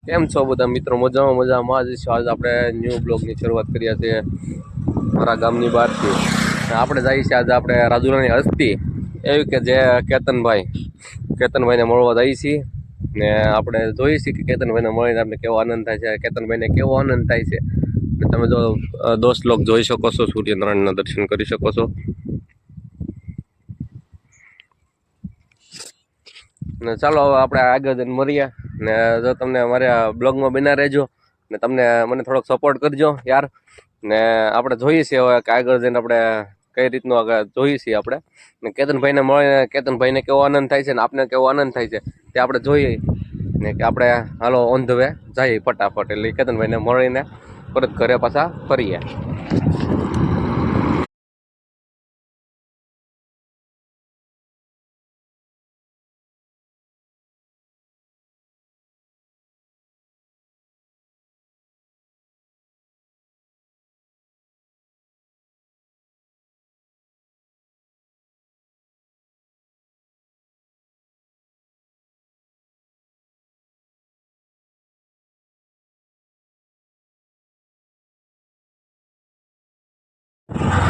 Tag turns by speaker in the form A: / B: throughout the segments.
A: કેમ છો બધા મિત્રો? મજામાં મજામાં જ છો. આજે આપણે ન્યૂ બ્લોગની શરૂઆત કરીએ છીએ મારા ગામની બહારથી. આપણે જઈએ છીએ આજે આપણે રાજુલાની હસ્તી એવી કે જે કેતનભાઈને મળવા જઈએ છીએ ને આપણે જોઈએ છીએ કે કેતનભાઈને મળીને આપણે કેવો આનંદ થાય છે, કેતનભાઈને કેવો આનંદ થાય છે. તમે જો દોસ્ત લોક જોઈ શકો છો, સૂર્યનારાયણના દર્શન કરી શકો છો. ને ચાલો હવે આપણે આગળ જઈને મળીએ. ને જો તમને અમારા બ્લોગમાં બના રહેજો ને મને થોડોક સપોર્ટ કરજો યાર. ને આપણે જોઈએ છીએ હવે કે આગળ જઈને આપણે કઈ રીતનું આગળ જોઈએ છીએ આપણે. ને કેતનભાઈને મળીને કેતનભાઈને કેવો આનંદ થાય છે ને આપને કેવો આનંદ થાય છે તે આપણે જોઈએ. ને કે આપણે હાલો ઓન ધ વે જઈએ ફટાફટ, એટલે કેતનભાઈને મળીને પરત ઘરે પાછા ફરીએ.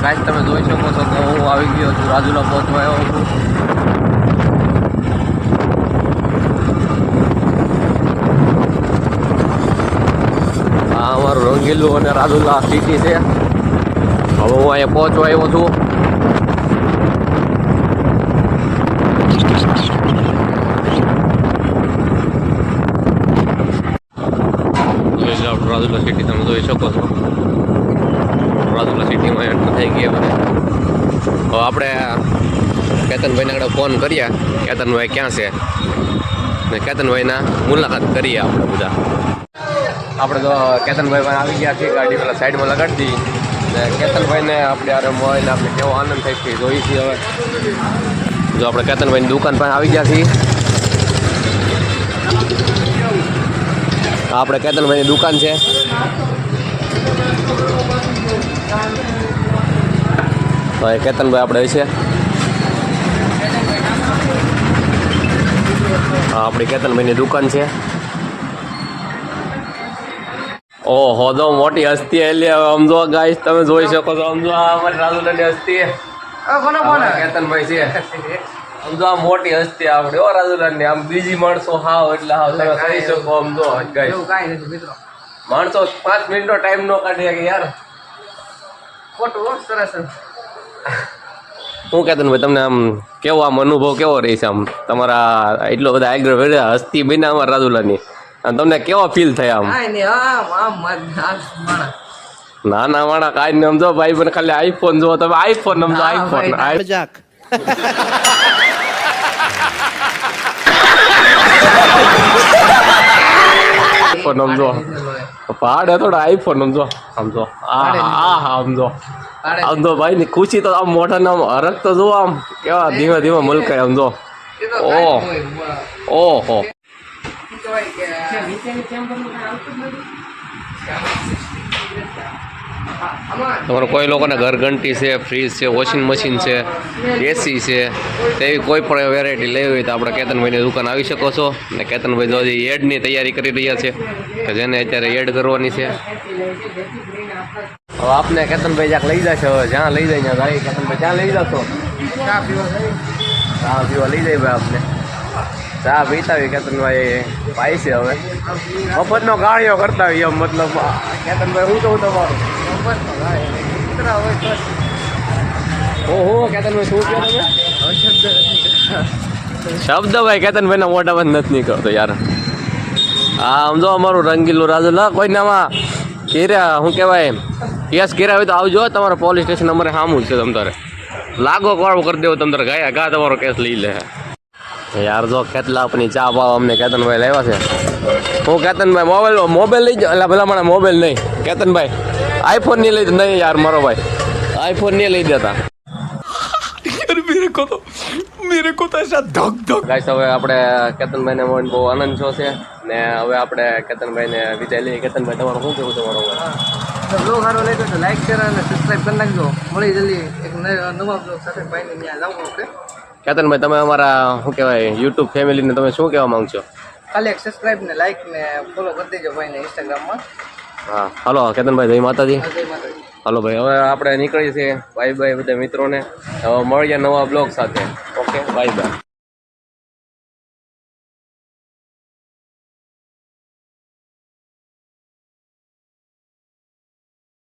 A: ગાઈસ તમે જોઈ શકો છો કે હું આવી ગયો છું, રાજુલા પહોંચવા આવ્યો છું. આ અમારું રંગીલું અને રાજુલા સિટી છે. હવે હું અહીંયા પહોંચવા આવ્યો છું. રાજુલા સિટી તમે જોઈ શકો છો. રાજુલા સિટીમાં એન્ટર થઈ ગયા મને. હવે આપણે કેતનભાઈને આગળ ફોન કર્યા, કેતનભાઈ ક્યાં છે ને કેતનભાઈના મુલાકાત કરીએ આપણે બધા. આપણે તો કેતનભાઈ આવી ગયા છીએ, ગાડી પેલા સાઈડમાં લગાડી દઈએ ને કેતનભાઈને આપણે યાર મળીને આપણે કેવો આનંદ થાય છે જોઈએ છીએ. હવે જો આપણે કેતનભાઈની દુકાન પાસે આવી ગયા છીએ. આપણે કેતનભાઈની દુકાન છે. કેતનભાઈ આપણે છે આપણી કેતનભાઈની દુકાન છે. ઓહો તો મોટી હસ્તી એટલે સમજો ગાઈસ, તમે જોઈ શકો છો. સમજો અમારી રાજુલાની હસ્તી કેતનભાઈ છે. સમજો આ મોટી હસ્તી આપણે ઓ રાજુલાની. આમ બીજી માણસો હાવ એટલે હાવ તમે કહી શકો. સમજો ગાઈસ માણસો 5 મિનિટનો ટાઈમ નો કાઢે કે યાર ખોટું. સરસ. શું કેતનભાઈ તમને આમ કેવો આમ અનુભવ કેવો રહી છે? આમ તમારા એટલો બધા આગ્રહ હસ્તી બન્યા અમારા રાજુલાની, અને તમને કેવો ફીલ થાય? આમ નાના માણા કાંઈ ને સમજો ભાઈ, પણ ખાલી આઈફોન જો તમે આઈફોન સમજો. આઈફોન સમજો પાડે થોડો આઈફોન સમજો. સમજો સમજો સમજો ભાઈ ની ખુશી તો આમ મોઢા આમ હરક તો જો આમ કેવા ધીમે ધીમે મલકાય. સમજો ઓહો તમારે કોઈ લોકોને ઘરઘંટી છે, ફ્રીજ છે, વોશિંગ મશીન છે, એસી છે, તેવી કોઈ પણ વેરાયટી લેવી હોય તો આપણે કેતનભાઈની દુકાન આવી શકો છો. ને કેતનભાઈ જો હજી એડની તૈયારી કરી રહ્યા છે કે જેને અત્યારે એડ કરવાની છે. હવે આપને કેતનભાઈ જ્યાં લઈ જશે, હવે જ્યાં લઈ જાય ત્યાં ગાડી કેતનભાઈ ત્યાં લઈ જશો. ચા પીવા લઈ જાય ભાઈ. આપને ચા પીતા હોય કેતનભાઈ ભાઈ છે. હવે મફતનો ગાળીઓ કરતા હોય એમ મતલબ કેતનભાઈ હું કહું તમારું. ઓહો કેતનભાઈ શું કહો તમે? શબ્દ ભાઈ કેતનભાઈના મોટા બંધ નથી નીકળતો યાર. હા સમજો અમારું રંગીલું રાજુલા. કોઈને આમાં ઘેર્યા શું કહેવાય કેસ ઘેર્યા હોય તો આવજો. તમારે પોલીસ સ્ટેશન અમારે સામું જ છે. તમારે લાગો કોળ કરી દેવું, તમારે ગયા ગા તમારો કેસ લઈ લે યાર. જો કેટલા આપણી ચા પાવ અમને કેતનભાઈ લાવ્યા છે. હું કેતનભાઈ મોબાઈલ લઈ જાઓ. એટલે ભલા મને મોબાઈલ નહીં કેતનભાઈ, આઈફોન નહીં લઈ નહીં યાર મારો ભાઈ, આઈફોન નહીં લઈ દેતા. મેરે કો તો એસા ધક ધક. ગાઈસ હવે આપણે કેતનભાઈને મળીને બહુ આનંદ છો છે ને હવે આપણે કેતનભાઈને વિચાર લઈએ. કેતનભાઈ તમારું શું કેવું? તમારું બ્લોગ સારો લાગ્યો તો લાઈક કરો અને સબસ્ક્રાઈબ કરી નાખજો. મળી જલ્દી એક નવા બ્લોગ સાથે ભાઈને ત્યાં જાવ આપણે. કેતનભાઈ તમે અમારા શું કહેવાય યુટ્યુબ ફેમિલીને તમે શું કહેવા માંગશો?
B: ખાલી એક સબસ્ક્રાઇબ ને લાઈક ને ફોલો કરી દેજો ભાઈને ઇન્સ્ટાગ્રામમાં.
A: હા હાલો કેતનભાઈ જય માતાજી.
B: જય માતાજી.
A: હાલો ભાઈ હવે આપણે નીકળીએ છીએ. બાય બાય બધા મિત્રોને. હવે મળીએ નવા બ્લોગ સાથે. Okay bye bye.